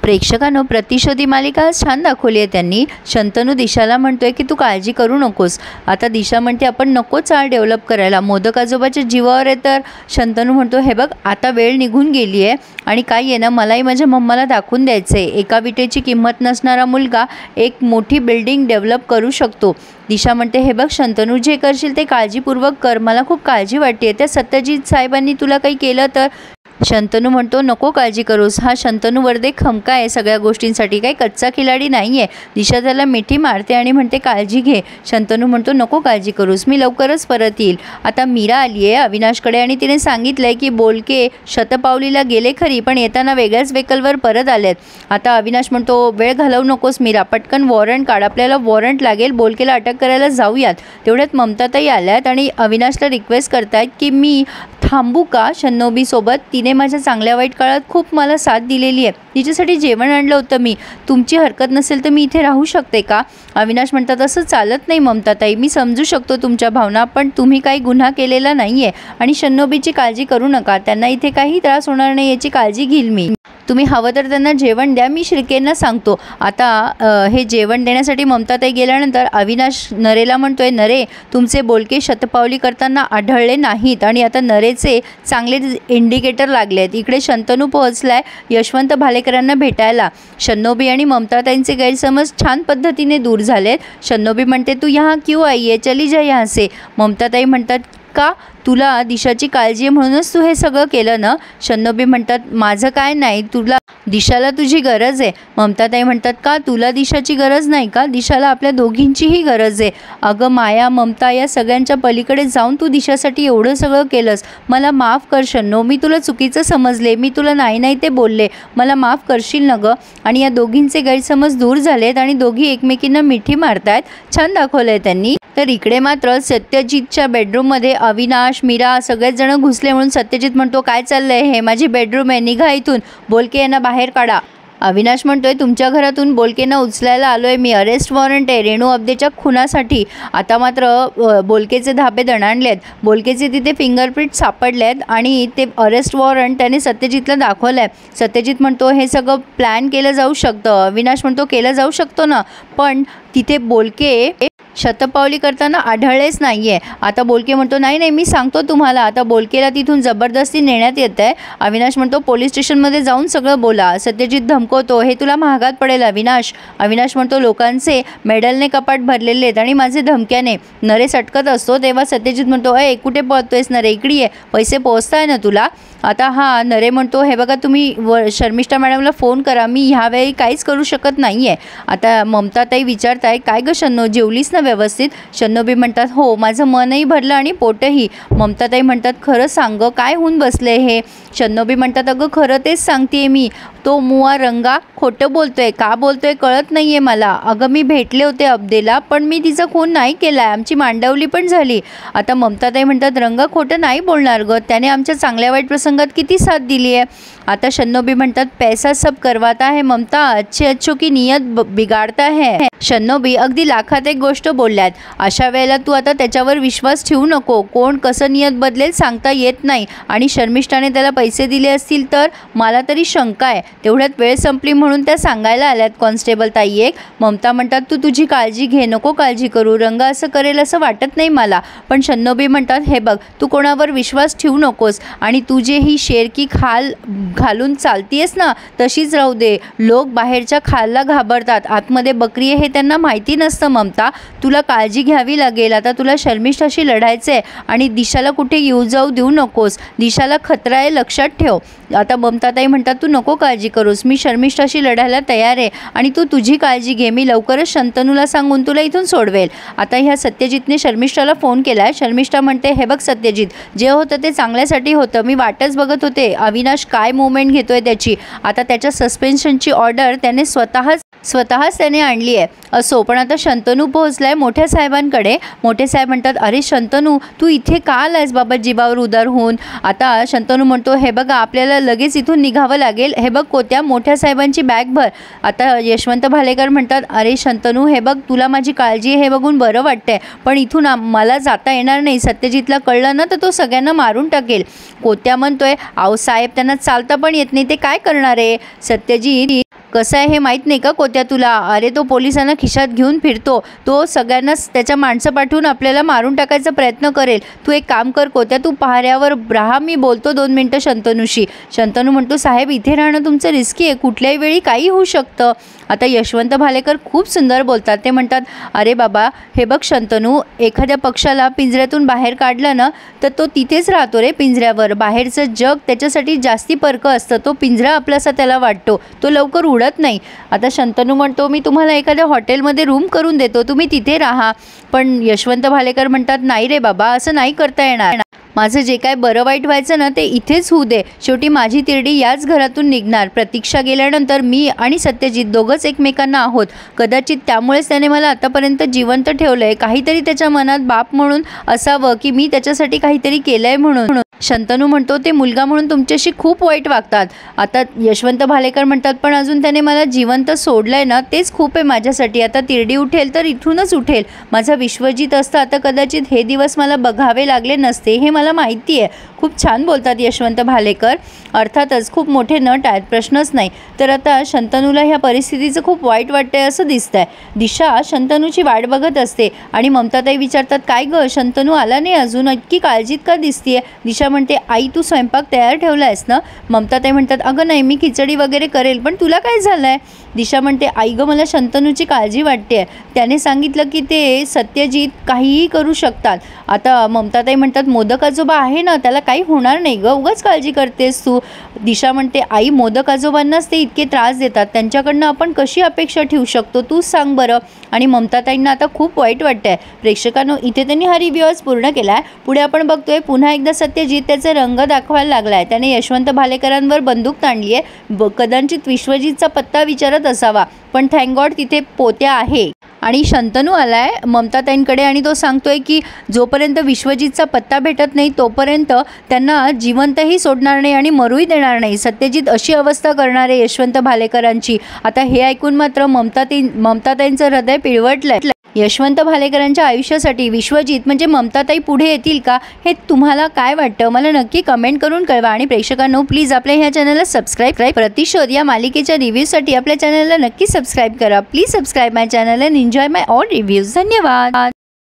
प्रेक्षकांनो, प्रतिशोधी मालिका छान दाखवली आहे त्यांनी। शंतनू दिशाला म्हणतोय की तू काळजी करू नकोस। आता दिशा म्हणते आपण नको चाळ डेव्हलप करायला, मोदक आजोबाच्या जीवावर आहे। तर शंतनू म्हणतो हे बघ आता वेळ निघून गेली आहे आणि काय आहे ना, मलाही माझ्या मम्माला दाखवून द्यायचं आहे, एका विटेची किंमत नसणारा मुलगा एक मोठी बिल्डिंग डेव्हलप करू शकतो। दिशा म्हणते हे बघ शंतनू, जे करशील ते काळजीपूर्वक कर, मला खूप काळजी वाटते, त्या सत्यजित साहेबांनी तुला काही केलं तर। शंतनू म्हणतो नको काळजी करूस, हा शंतनू वर्दे खमका आहे सगळ्या गोष्टींसाठी, काही कच्चा खिलाडी नाही आहे। दिशा त्याला मिठी मारते आणि म्हणते काळजी घे। शंतनू म्हणतो नको काळजी करूस, मी लवकरच परत येईल। आता मीरा आली आहे अविनाशकडे आणि तिने सांगितलंय की बोलके शतपावलीला गेले खरी, पण येताना वेगळ्याच व्हेकलवर परत आलेत। आता अविनाश म्हणतो वेळ घालवू नकोस मीरा, पटकन वॉरंट काढ, आपल्याला वॉरंट लागेल, बोलकेला अटक करायला जाऊयात। तेवढ्यात ममताताई आल्यात आणि अविनाशला रिक्वेस्ट करतायत की मी थांबू का शन्नोबी सोबत, तिने माझ्या चांगल्या वाईट काळात खूप मला साथ दिलेली आहे, तिच्यासाठी जेवण आणलं होतं मी, तुमची हरकत नसेल तर मी इथे राहू शकते का। अविनाश म्हणतात असं चालत नाही ममताताई, मी समजू शकतो तुमच्या भावना, पण तुम्ही काही गुन्हा केलेला नाही आहे आणि शन्नोबीची काळजी करू नका, त्यांना इथे काही त्रास होणार नाही याची काळजी घेईल मी, तुम्ही हवं तर त्यांना जेवण द्या, मी श्रीकेंना सांगतो। आता हे जेवण देण्यासाठी ममताताई गेल्यानंतर अविनाश नरेला म्हणतोय नरे तुमचे बोलके शतपावली करताना आढळले नाहीत आणि आता नरेचे चांगले इंडिकेटर लागलेत। इकडे शंतनू पोहोचलाय यशवंत भालेकरांना भेटायला। शन्नोबी आणि ममताताईंचे गैरसमज छान पद्धतीने दूर झालेत। शन्नोबी म्हणते तू यहाँ क्यों आई है, चली जा यहाँ से। ममताताई म्हणतात का तुला दिशाची काळजी आहे म्हणूनच तू हे सगळं केलं ना। शन्नोबी म्हणतात माझं काय नाही, तुला दिशाला तुझी गरज आहे। ममताताई म्हणतात का तुला दिशाची गरज नाही का, दिशाला आपल्या दोघींचीही गरज आहे। अगं माया ममता या सगळ्यांच्या पलीकडे जाऊन तू दिशासाठी एवढं सगळं केलंस, मला माफ कर शन्नो, मी तुला चुकीचं समजले, मी तुला नाही नाही ते बोलले, मला माफ करशील ना गं। आणि या दोघींचे गैरसमज दूर झालेत आणि दोघी एकमेकींना मिठी मारतायत, छान दाखवलंय त्यांनी। तर इकडे मात्र सत्यजितच्या बेडरूममध्ये अविनाश मीरा सगळेच जण घुसले म्हणून सत्यजित म्हणतो काय चाललंय हे, माझी बेडरूम आहे, निघा इथून, बोलके यांना बाहेर काढा। अविनाश म्हणतोय तुमच्या घरातून बोलकेंना उचलायला आलोय मी, अरेस्ट वॉरंट आहे रेणू अब्देच्या खुनासाठी। आता मात्र बोलकेचे धाबे दणाणलेत, बोलकेचे तिथे फिंगरप्रिंट सापडलेत आणि ते अरेस्ट वॉरंट त्याने सत्यजितला दाखवलंय। सत्यजित म्हणतो हे सगळं प्लॅन केलं जाऊ शकतं। अविनाश म्हणतो केलं जाऊ शकतो ना, पण तिथे बोलके शतपावली करताना आढळलेच नाहीये। आता बोलके म्हणतो नाही नाही मी सांगतो तुम्हाला, आता बोलकेला तिथून जबरदस्ती नेण्यात येत आहे। अविनाश म्हणतो पोलीस स्टेशनमध्ये जाऊन सगळं बोला। सत्यजित धमकवतो हे तुला महागात पडेल अविनाश। अविनाश म्हणतो लोकांचे मेडलने कपाट भरलेले आहेत आणि माझे धमक्याने। नरेश अटकत असतो तेव्हा सत्यजित म्हणतो अय कुठे पळतोयस नरे, इकडे ये, पैसे पोहोचताय ना तुला। आता हा नरे म्हणतो हे बघा तुम्ही शर्मिष्ठा मॅडमला फोन करा, मी ह्यावेळी काहीच करू शकत नाही आहे। आता ममताताई विचारताय काय गं शन्नो जेवलीस ना व्यवस्थित। शन्नोबी म्हणतात हो माझं मनही भरलं आणि पोटही। ममताताई म्हणतात खरं सांग काय होऊन बसले हे। शन्नोबी म्हणतात अगं खरं तेच सांगतेय मी, तो मुआ रंगा खोटं बोलतोय, का बोलतोय कळत नाही आहे मला। अगं मी भेटले होते अब्देला पण मी तिचा खून नाही केला आहे, आमची मांडवली पण झाली। आता ममताताई म्हणतात रंगा खोटं नाही बोलणार गं, त्याने आमच्या चांगल्या वाईट प्रसंगात किती साथ दिली आहे। आता शन्नोबी म्हणतात पैसा सब करवाता है ममता, अच्छे अच्छों की नियत बिगाड़ता है। शन्नोबी अगदी लाखात एक गोष्ट बोलल्यात, अशा वेळेला तू आता त्याच्यावर विश्वास ठेवू नको, कोण कसं नियत बदलेल सांगता येत नाही आणि शर्मिष्ठाने त्याला पैसे दिले असतील तर मला तरी शंका आहे। तेवढ्यात वेळ संपली म्हणून त्या सांगायला आल्यात कॉन्स्टेबल ताई एक। ममता म्हणतात तू तुझी काळजी घे, नको काळजी करू, रंगा असं करेल असं वाटत नाही मला। पण शन्नोबी म्हणतात हे बघ तू कोणावर विश्वास ठेवू नकोस आणि तू जे ही शेरकी खाल घालून चालतीयस ना तशीच राहू दे, लोक बाहेरच्या खालला घाबरतात, आतमध्ये बकरी आहे हे त्यांना माहिती नसतं। ममता तुला काळजी घ्यावी लागेल, आता तुला शर्मिष्ठाशी लढायचं आहे आणि दिशाला कुठे येऊ जाऊ देऊ नकोस, दिशाला खतरा आहे लक्षात ठेव। आता ममताताई म्हणतात तू नको काळजी करूस, मी शर्मिष्ठाशी लढायला तयार आहे आणि तू तुझी काळजी घे, मी लवकरच शंतनूला सांगून तुला इथून सोडवेल। आता ह्या सत्यजितने शर्मिष्ठाला फोन केलाय। शर्मिष्ठा म्हणते हे बघ सत्यजित जे होतं ते चांगल्यासाठी होतं, मी वाटच बघत होते अविनाश काय मूवमेंट घेतोय त्याची। आता त्याच्या सस्पेन्शनची ऑर्डर त्याने स्वतःच त्याने आणली आहे। असो पण आता शंतनू पोहोचलाय मोठ्या साहेबांकडे। मोठे साहेब म्हणतात अरे शंतनू तू इथे का आलायस बाबा जीवावर उदार होऊन। आता शंतनू म्हणतो हे बघा आपल्याला लगेच इथून निघावं लागेल, हे बघ कोत्या मोठ्या साहेबांची बॅग भर। आता यशवंत भालेकर म्हणतात अरे शंतनू हे बघ तुला माझी काळजी हे बघून बरं वाटतंय, पण इथून मला जाता येणार नाही, सत्यजितला कळलं ना तर तो सगळ्यांना मारून टाकेल। कोत्या म्हणतोय आहो साहेब त्यांना चालता पण येत नाही, ते काय करणार आहे। सत्यजित कसं आहे हे माहीत नाही का कोत्या तुला? अरे तो पोलिसांना खिशात घेऊन फिरतो, तो सगळ्यांनाच त्याच्या माणसं पाठवून आपल्याला मारून टाकायचा प्रयत्न करेल. तू एक काम कर कोत्या, तू पहाऱ्यावर राहा, मी बोलतो 2 मिनटं शंतनूशी. शंतनू म्हणतो साहेब इथे राहणं तुमचं रिस्की आहे, कुठल्याही वेळी काही होऊ शकतं. आता यशवंत भालेकर खूप सुंदर बोलतात. ते म्हणतात अरे बाबा हे बघ शंतनू, एखाद्या पक्षाला पिंजऱ्यातून बाहेर काढलं ना तर तो तिथेच राहतो रे पिंजऱ्यावर. बाहेरचं जग त्याच्यासाठी जास्ती परकं असतं, तो पिंजरा आपलासा त्याला वाटतो, तो लवकर उडत नाही. आता शंतनू म्हणतो मी तुम्हाला एखाद्या हॉटेलमध्ये रूम करून देतो, तुम्ही तिथे राहा. पण यशवंत भालेकर म्हणतात नाही रे बाबा, असं नाही करता येणार. माझं जे काय बरं वाईट व्हायचं ना ते इथेच होऊ दे. शेवटी माझी तिरडी याच घरातून निघणार. प्रतीक्षा गेल्यानंतर मी आणि सत्यजित दोघंच एकमेकांना आहोत. कदाचित त्यामुळेच त्याने मला आतापर्यंत जिवंत ठेवलं आहे. काहीतरी त्याच्या मनात बाप म्हणून असावं की मी त्याच्यासाठी काहीतरी केलं आहे म्हणून. शंतनू म्हणतो ते मुलगा म्हणून तुमच्याशी खूप वाईट वागतात. आता यशवंत भालेकर म्हणतात पण अजून त्याने मला जिवंत सोडलं आहे ना तेच खूप आहे माझ्यासाठी. आता तिरडी उठेल तर इथूनच उठेल. माझा विश्वजित असता आता कदाचित हे दिवस मला बघावे लागले नसते, हे मला माहिती आहे. खूप छान बोलतात यशवंत भालेकर. अर्थातच खूप मोठे नट आहेत, प्रश्नच नाही. तर आता शंतनूला ह्या परिस्थितीचं खूप वाईट वाटतंय असं दिसतंय. दिशा शंतनूची वाट बघत असते आणि ममताताई विचारतात काय गं शंतनू आला नाही अजून, इतकी काळजीत का दिसतीये? दिशा म्हणते आई तू स्वयंपाक तयार ठेवला आहेस ना? ममताताई म्हणतात अगं नाही, मी खिचडी वगैरे करेल, पण तुला काय झालं आहे? दिशा म्हणते आई गं मला शंतनूची काळजी वाटते. त्याने सांगितलं की ते सत्यजित काहीही करू शकतात. आता ममताताई म्हणतात मोदक आजोबा आहे ना, त्याला काही होणार नाही गं, उगाच काळजी करतेस तू. दिशा म्हणते आई मोदक आजोबांनाच ते इतके त्रास देतात, त्यांच्याकडनं आपण कशी अपेक्षा ठेवू शकतो तू सांग बरं. आणि ममताताईंना आता खूप वाईट वाटतंय. प्रेक्षकांनो इथे त्यांनी हा रिव्ह्यू आज पूर्ण केला आहे. पुढे आपण बघतोय पुन्हा एकदा सत्यजित त्याचे रंग दाखवायला लागला आहे. त्याने यशवंत भालेकरांवर बंदूक ताणली आहे. कदाचित विश्वजितचा पत्ता विचारत असावा, पण थँक गॉड तिथे पोत्या आहे आणि शंतनू आलाय ममताताईंकडे आणि तो सांगतोय की जोपर्यंत विश्वजितचा पत्ता भेटत नाही तोपर्यंत त्यांना जिवंतही सोडणार नाही आणि मरूही देणार नाही. सत्यजित अशी अवस्था करणार आहे यशवंत भालेकरांची. आता हे ऐकून मात्र ममताताईंचं हृदय पिळवटलंय. यशवंत भालेकरांच्या आयुष्यासाठी विश्वजित म्हणजे ममताताई पुढे येतील का, हे तुम्हाला काय वाटतं मला नक्की कमेंट करून कळवा. आणि प्रेक्षकांनो प्लीज आपल्या ह्या चॅनलला सबस्क्राईब प्रतिशोध या मालिकेच्या रिव्ह्यूसाठी आपल्या चॅनलला नक्की सबस्क्राईब करा. Please subscribe my channel and enjoy my all reviews. धन्यवाद.